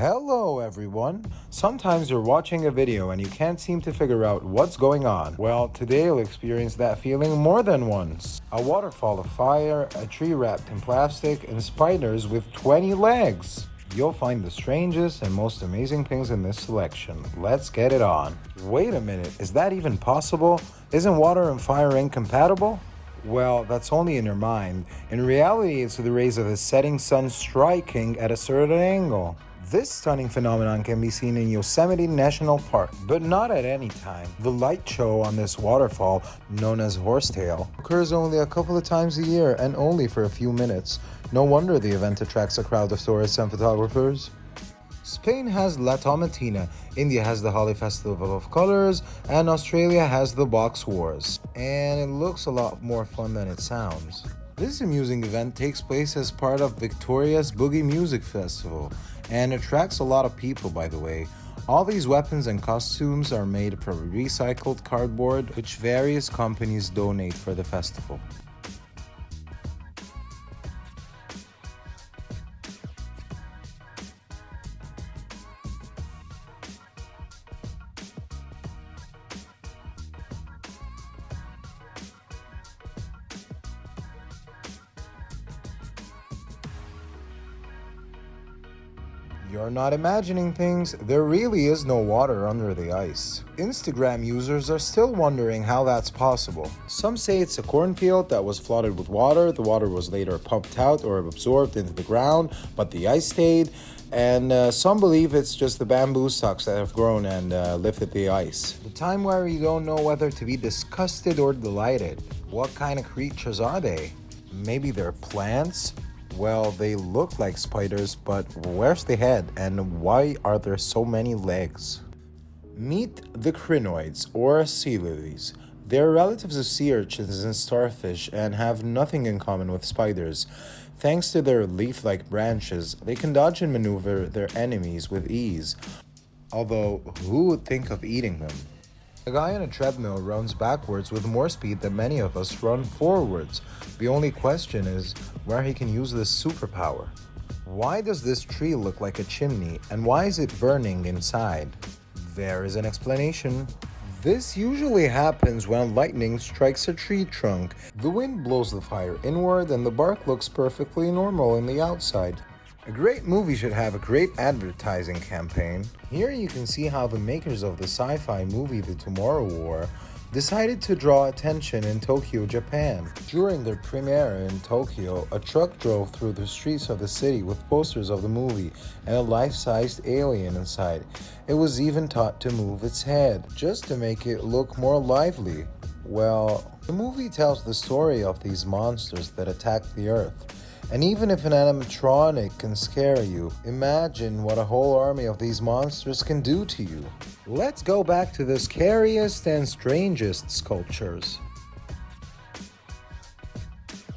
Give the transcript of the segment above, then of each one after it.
Hello everyone! Sometimes you're watching a video and you can't seem to figure out what's going on. Well, today you'll experience that feeling more than once. A waterfall of fire, a tree wrapped in plastic, and spiders with 20 legs. You'll find the strangest and most amazing things in this selection. Let's get it on. Wait a minute, is that even possible? Isn't water and fire incompatible? Well, that's only in your mind. In reality, it's the rays of the setting sun striking at a certain angle. This stunning phenomenon can be seen in Yosemite National Park, but not at any time. The light show on this waterfall, known as Horsetail, occurs only a couple of times a year and only for a few minutes. No wonder the event attracts a crowd of tourists and photographers. Spain has La Tomatina, India has the Holi Festival of Colors, and Australia has the Box Wars. And it looks a lot more fun than it sounds. This amusing event takes place as part of Victoria's Boogie Music Festival and attracts a lot of people, by the way. All these weapons and costumes are made from recycled cardboard, which various companies donate for the festival. You're not imagining things, there really is no water under the ice. Instagram users are still wondering how that's possible. Some say it's a cornfield that was flooded with water, the water was later pumped out or absorbed into the ground, but the ice stayed, and some believe it's just the bamboo stalks that have grown and lifted the ice. The time where you don't know whether to be disgusted or delighted. What kind of creatures are they? Maybe they're plants? Well, they look like spiders, but where's the head and why are there so many legs? Meet the crinoids, or sea lilies. They're relatives of sea urchins and starfish and have nothing in common with spiders. Thanks to their leaf-like branches, they can dodge and maneuver their enemies with ease. Although, who would think of eating them? A guy on a treadmill runs backwards with more speed than many of us run forwards. The only question is where he can use this superpower. Why does this tree look like a chimney, and why is it burning inside? There is an explanation. This usually happens when lightning strikes a tree trunk. The wind blows the fire inward and the bark looks perfectly normal in the outside. A great movie should have a great advertising campaign. Here you can see how the makers of the sci-fi movie The Tomorrow War decided to draw attention in Tokyo, Japan. During their premiere in Tokyo, a truck drove through the streets of the city with posters of the movie and a life-sized alien inside. It was even taught to move its head, just to make it look more lively. Well, the movie tells the story of these monsters that attack the Earth. And even if an animatronic can scare you, imagine what a whole army of these monsters can do to you. Let's go back to the scariest and strangest sculptures.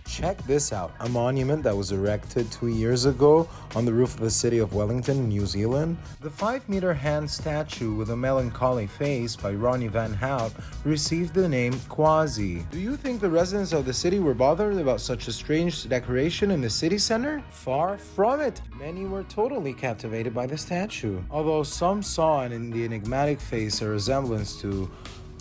Check this out, a monument that was erected 2 years ago on the roof of the city of Wellington, New Zealand. The 5-meter hand statue with a melancholy face by Ronnie Van Hout received the name Quasi. Do you think the residents of the city were bothered about such a strange decoration in the city center? Far from it. Many were totally captivated by the statue, although some saw in the enigmatic face a resemblance to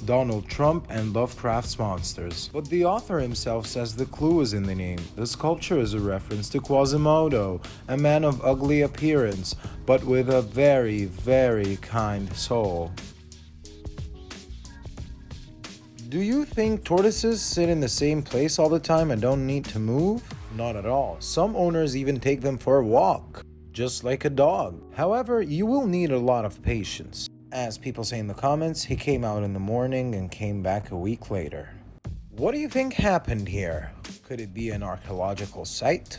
Donald Trump and Lovecraft's monsters. But the author himself says the clue is in the name. The sculpture is a reference to Quasimodo, a man of ugly appearance, but with a very, very kind soul. Do you think tortoises sit in the same place all the time and don't need to move? Not at all. Some owners even take them for a walk, just like a dog. However, you will need a lot of patience. As people say in the comments, he came out in the morning and came back a week later. What do you think happened here? Could it be an archaeological site?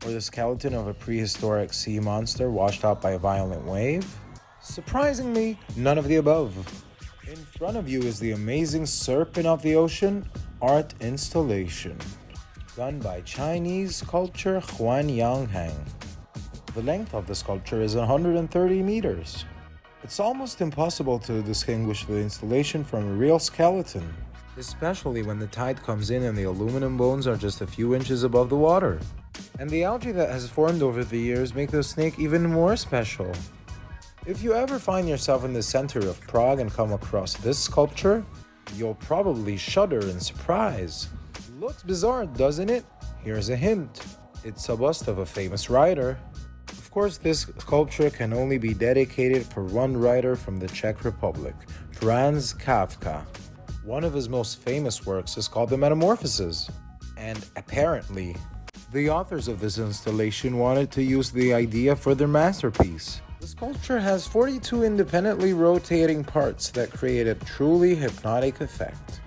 Or the skeleton of a prehistoric sea monster washed out by a violent wave? Surprisingly, none of the above. In front of you is the amazing Serpent of the Ocean art installation, done by Chinese sculptor Huan Yanghang. The length of the sculpture is 130 meters. It's almost impossible to distinguish the installation from a real skeleton, especially when the tide comes in and the aluminum bones are just a few inches above the water. And the algae that has formed over the years make the snake even more special. If you ever find yourself in the center of Prague and come across this sculpture, you'll probably shudder in surprise. Looks bizarre, doesn't it? Here's a hint. It's a bust of a famous writer. Of course, this sculpture can only be dedicated for one writer from the Czech Republic, Franz Kafka. One of his most famous works is called The Metamorphoses. And apparently, the authors of this installation wanted to use the idea for their masterpiece. The sculpture has 42 independently rotating parts that create a truly hypnotic effect.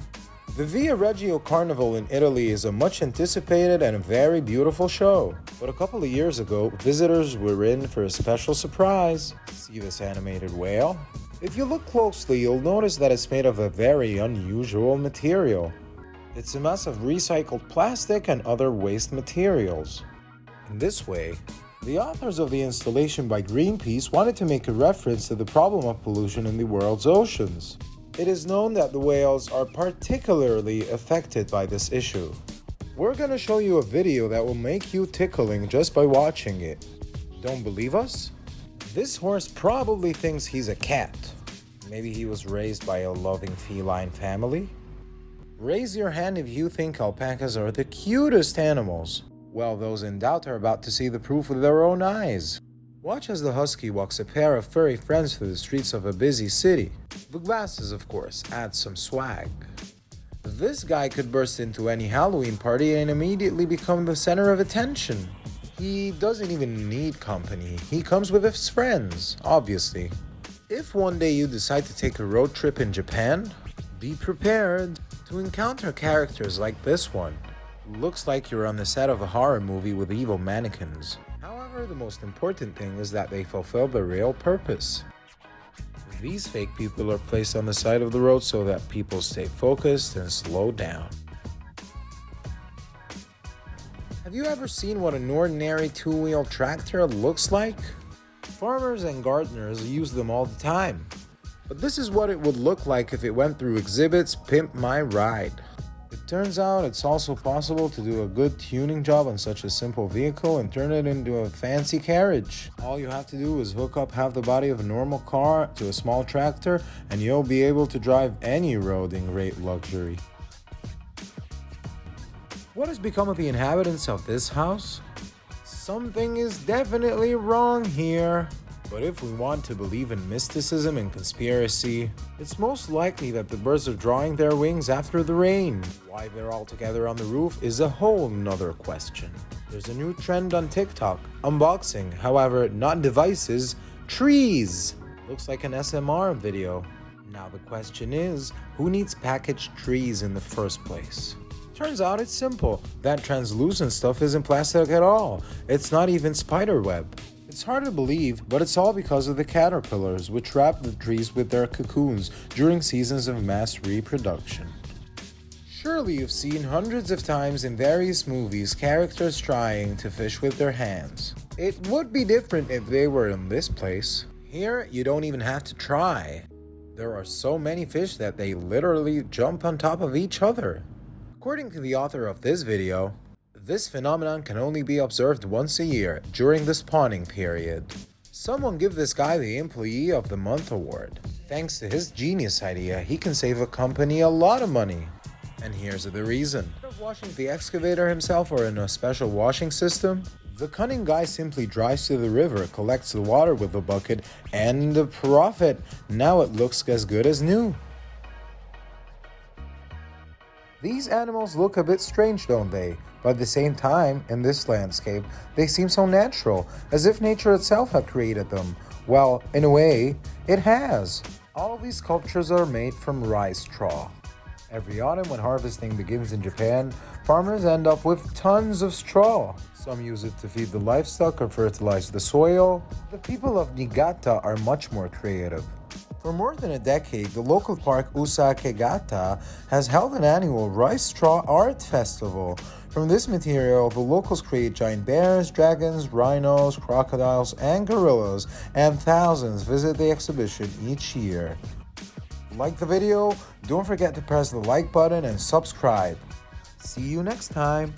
The Via Reggio Carnival in Italy is a much anticipated and a very beautiful show. But a couple of years ago, visitors were in for a special surprise. See this animated whale? If you look closely, you'll notice that it's made of a very unusual material. It's a mass of recycled plastic and other waste materials. In this way, the authors of the installation by Greenpeace wanted to make a reference to the problem of pollution in the world's oceans. It is known that the whales are particularly affected by this issue. We're gonna show you a video that will make you tickling just by watching it. Don't believe us? This horse probably thinks he's a cat. Maybe he was raised by a loving feline family? Raise your hand if you think alpacas are the cutest animals. Well, those in doubt are about to see the proof with their own eyes. Watch as the husky walks a pair of furry friends through the streets of a busy city. The glasses, of course, add some swag. This guy could burst into any Halloween party and immediately become the center of attention. He doesn't even need company. He comes with his friends, obviously. If one day you decide to take a road trip in Japan, be prepared to encounter characters like this one. Looks like you're on the set of a horror movie with evil mannequins. However, the most important thing is that they fulfill the real purpose. These fake people are placed on the side of the road so that people stay focused and slow down. Have you ever seen what an ordinary two-wheel tractor looks like? Farmers and gardeners use them all the time. But this is what it would look like if it went through exhibits Pimp My Ride. It turns out it's also possible to do a good tuning job on such a simple vehicle and turn it into a fancy carriage. All you have to do is hook up half the body of a normal car to a small tractor and you'll be able to drive any road in great luxury. What has become of the inhabitants of this house? Something is definitely wrong here. But if we want to believe in mysticism and conspiracy, it's most likely that the birds are drawing their wings after the rain. Why they're all together on the roof is a whole nother question. There's a new trend on TikTok, unboxing, however, not devices, trees. Looks like an SMR video. Now the question is, who needs packaged trees in the first place? Turns out it's simple. That translucent stuff isn't plastic at all. It's not even spider web. It's hard to believe, but it's all because of the caterpillars, which wrap the trees with their cocoons during seasons of mass reproduction. Surely you've seen hundreds of times in various movies characters trying to fish with their hands. It would be different if they were in this place. Here, you don't even have to try. There are so many fish that they literally jump on top of each other. According to the author of this video, this phenomenon can only be observed once a year, during the spawning period. Someone give this guy the Employee of the Month award. Thanks to his genius idea, he can save a company a lot of money. And here's the reason. Instead of washing the excavator himself or in a special washing system, the cunning guy simply drives to the river, collects the water with a bucket, and the profit. Now it looks as good as new. These animals look a bit strange, don't they? But at the same time, in this landscape, they seem so natural, as if nature itself had created them. Well, in a way, it has. All these sculptures are made from rice straw. Every autumn when harvesting begins in Japan, farmers end up with tons of straw. Some use it to feed the livestock or fertilize the soil. The people of Niigata are much more creative. For more than a decade, the local park Usakegata has held an annual rice straw art festival. From this material, the locals create giant bears, dragons, rhinos, crocodiles, and gorillas, and thousands visit the exhibition each year. Like the video, don't forget to press the like button and subscribe. See you next time.